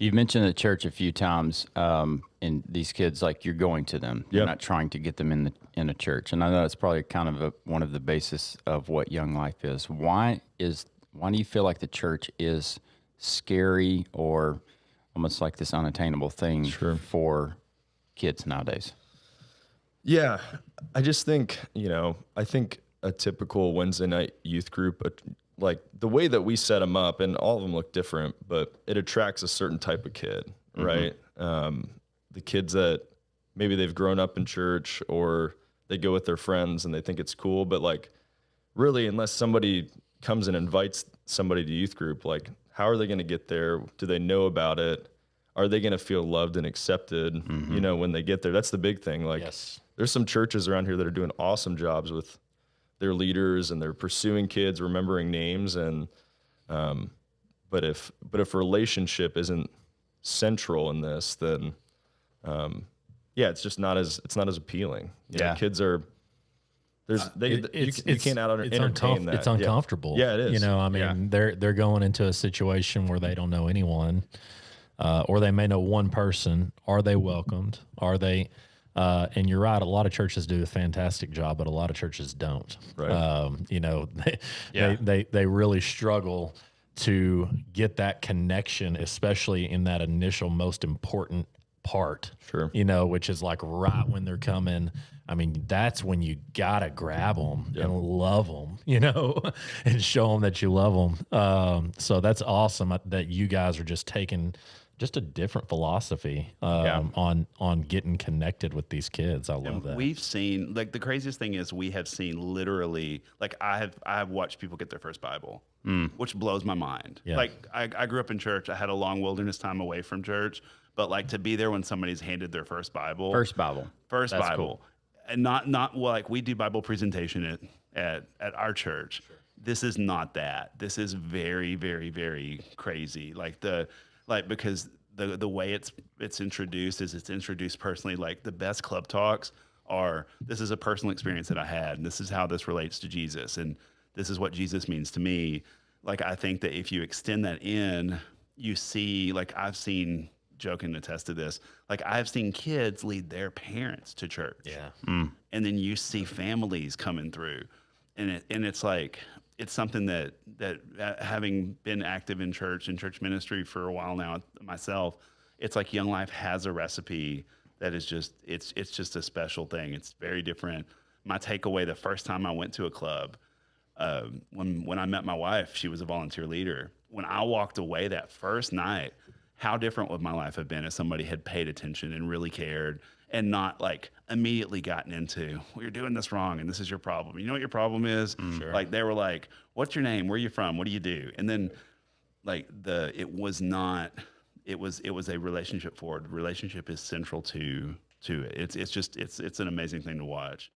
You've mentioned the church a few times, and these kids, like you're going to them. You're Yep. not trying to get them in a church, and I know that's probably kind of one of the basis of what Young Life is. Why do you feel like the church is scary or almost like this unattainable thing Sure. for kids nowadays? Yeah, I just think, I think a typical Wednesday night youth group, like the way that we set them up, and all of them look different, but it attracts a certain type of kid, right? The kids that maybe they've grown up in church or they go with their friends and they think it's cool, but like really, unless somebody comes and invites somebody to youth group, like how are they going to get there? Do they know about it? Are they going to feel loved and accepted, when they get there? That's the big thing. Like, Yes. there's some churches around here that are doing awesome jobs with their leaders and they're pursuing kids, remembering names. And, but if relationship isn't central in this, then, it's just not as appealing. Kids are, you can't entertain that. It's uncomfortable. Yeah, it is. I mean, they're going into a situation where they don't know anyone, or they may know one person. Are they welcomed? Are they? And you're right. A lot of churches do a fantastic job, but a lot of churches don't. Right. They really struggle to get that connection, especially in that initial most important part. Sure. Which is like right when they're coming. I mean, that's when you gotta grab them and love them, and show them that you love them. So that's awesome that you guys are just taking just a different philosophy on getting connected with these kids. I love that. We've seen, like, the craziest thing is we have seen literally, like, I have watched people get their first Bible, which blows my mind. Yeah. Like, I grew up in church. I had a long wilderness time away from church, but like to be there when somebody's handed their first Bible. First Bible. First That's Bible. cool. And not well, like we do Bible presentation at our church. Sure. This is not that. This is very, very, very crazy. Because the way it's introduced is it's introduced personally. Like the best club talks are, this is a personal experience that I had, and this is how this relates to Jesus, and this is what Jesus means to me. Like, I think that if you extend that in, you see, like I've seen, Joe can attest to this, like I've seen kids lead their parents to church. Yeah. And then you see families coming through, and it's like, it's something that having been active in church and church ministry for a while now myself, it's like Young Life has a recipe that is just, it's just a special thing. It's very different. My takeaway the first time I went to a club, when I met my wife, she was a volunteer leader. When I walked away that first night, how different would my life have been if somebody had paid attention and really cared and not like immediately gotten into, well, you're doing this wrong and this is your problem. You know what your problem is? Sure. Like they were like, what's your name? Where are you from? What do you do? And then like it was a relationship forward. Relationship is central to it. It's an amazing thing to watch.